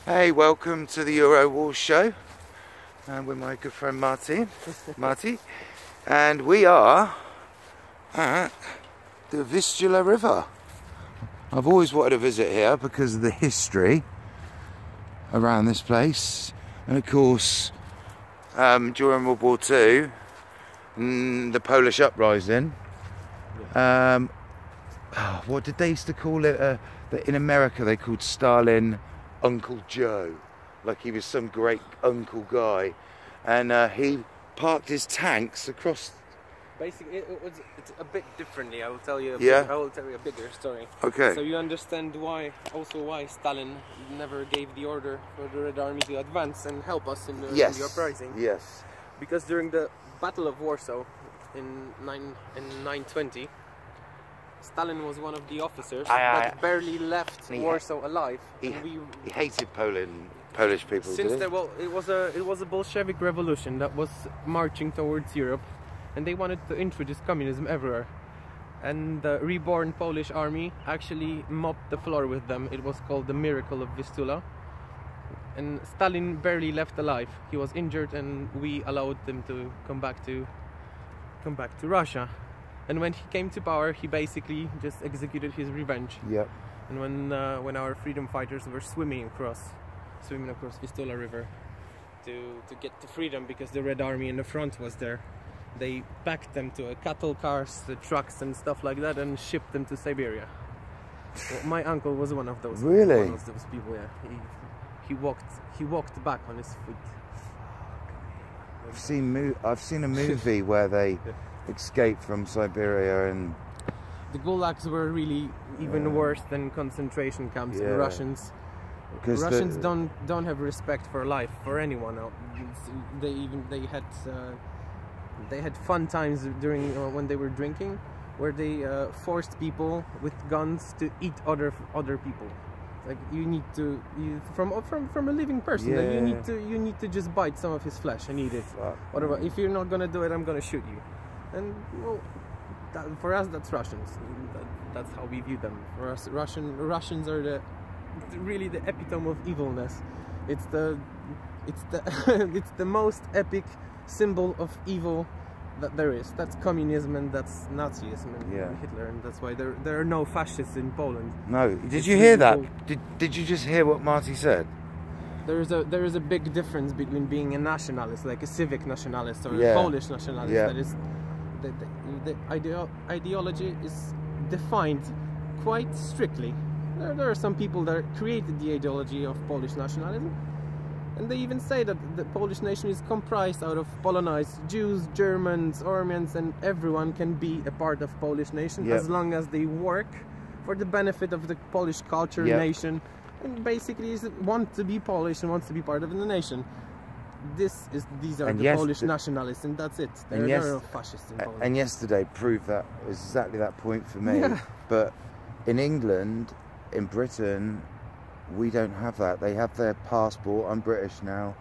Hey, welcome to the Euro Wars show, and with my good friend Marcin, and we are at the Vistula River. I've always wanted to visit here because of the history around this place, and of course during World War II, the Polish uprising. What did they used to call it? In America they called Stalin Uncle Joe, like he was some great uncle guy, and he parked his tanks across. Basically, it's a bit differently. I will tell you. I will tell you a bigger story. Okay. So you understand why Stalin never gave the order for the Red Army to advance and help us in the uprising. Yes. Because during the Battle of Warsaw in 920. Stalin was one of the officers that barely left Warsaw alive. He hated Polish people. It was a Bolshevik revolution that was marching towards Europe, and they wanted to introduce communism everywhere. And the reborn Polish army actually mopped the floor with them. It was called the Miracle of Vistula. And Stalin barely left alive. He was injured, and we allowed them to come back to Russia. And when he came to power, he basically just executed his revenge. Yep. And when our freedom fighters were swimming across Vistula River to get to freedom, because the Red Army in the front was there, they packed them to cattle cars, the trucks and stuff like that, and shipped them to Siberia. Well, my uncle was one of those. Really? One of those people. Yeah. He walked back on his feet. I've seen a movie where they escaped from Siberia, and the gulags were really even worse than concentration camps. And Russians don't have respect for life, for anyone else. They had fun times during when they were drinking, where they forced people with guns to eat other people. Like from a living person, like you need to just bite some of his flesh and eat it. Whatever. If you're not gonna do it, I'm gonna shoot you. And well, for us, that's Russians. That's how we view them. For us, Russians are really the epitome of evilness. It's the it's the most epic symbol of evil that there is. That's communism, and that's Nazism and Hitler, and that's why there are no fascists in Poland. No, did you hear that? Did you just hear what Marty said? There is a big difference between being a nationalist, like a civic nationalist, or a Polish nationalist. That is, the ideology is defined quite strictly. There are some people that created the ideology of Polish nationalism, and they even say that the Polish nation is comprised out of Polonized Jews, Germans, Armenians, and everyone can be a part of Polish nation as long as they work for the benefit of the Polish culture, nation, and basically want to be Polish and wants to be part of the nation. These are the Polish nationalists, and that's it. There are no fascists in Poland. And yesterday proved that exactly that point for me. Yeah. But in England, in Britain, we don't have that. They have their passport. I'm British now,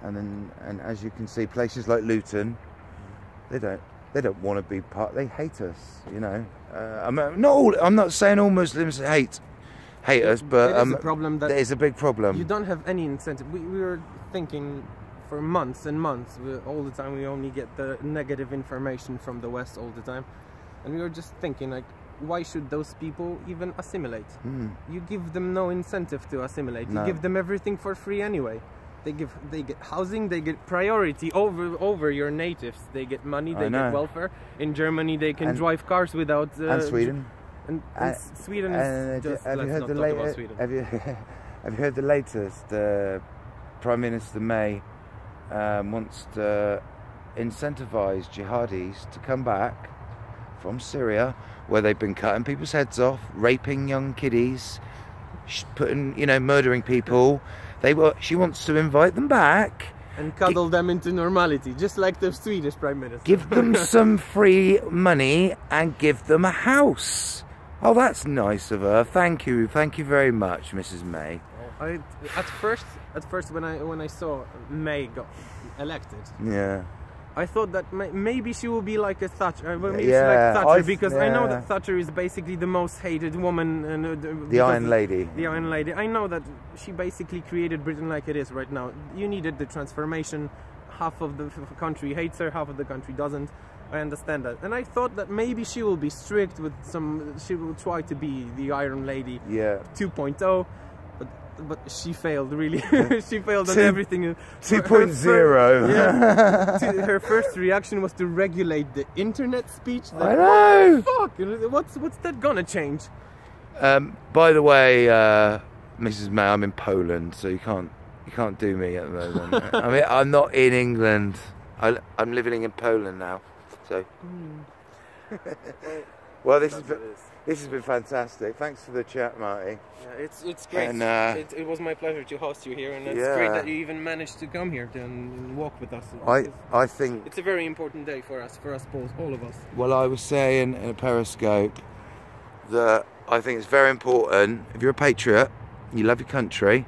and as you can see, places like Luton, they don't want to be part. They hate us. You know, I'm not saying all Muslims hate us, but there is a big problem. You don't have any incentive. We were thinking for months and months, all the time. We only get the negative information from the West all the time, and we were just thinking, like, why should those people even assimilate? You give them no incentive to assimilate. You give them everything for free anyway. They get housing, they get priority over your natives. They get money, they get welfare. In Germany, they can drive cars without. And Sweden. And Sweden is just. Have you heard Have you heard the latest? Prime Minister May wants to incentivise jihadis to come back from Syria, where they've been cutting people's heads off, raping young kiddies, murdering people. She wants to invite them back and cuddle them into normality, just like the Swedish Prime Minister. Give them some free money and give them a house. Oh, that's nice of her. Thank you very much, Mrs. May. At first when I saw May got elected, I thought that maybe she will be like a Thatcher, maybe Yeah, like Thatcher, because I know that Thatcher is basically the most hated woman, and the Iron Lady. The Iron Lady. I know that she basically created Britain like it is right now. You needed the transformation. Half of the country hates her, half of the country doesn't. I understand that, and I thought that maybe she will be strict with some. She will try to be the Iron Lady, 2.0. But she failed, really. She failed on everything. 2.0. Yeah. Her first reaction was to regulate the internet speech. Like, I know. What the fuck? What's that gonna change? By the way, Mrs. May, I'm in Poland, so you can't do me at the moment. I mean, I'm not in England. I'm living in Poland now. So. Well, this has been fantastic. Thanks for the chat, Marty. Yeah, it's great. And, it was my pleasure to host you here, and it's great that you even managed to come here and walk with us. I think it's a very important day for us both, all of us. Well, I was saying in a Periscope that I think it's very important. If you're a patriot, you love your country,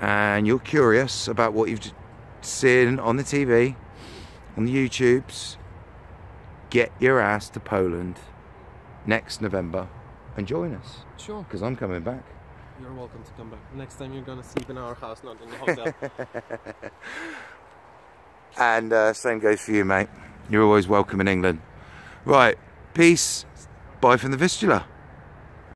and you're curious about what you've seen on the TV, on the YouTubes, get your ass to Poland next November and join us. Sure. Because I'm coming back. You're welcome to come back. Next time you're gonna sleep in our house, not in the hotel. And same goes for you, mate. You're always welcome in England. Right, peace. Bye from the Vistula.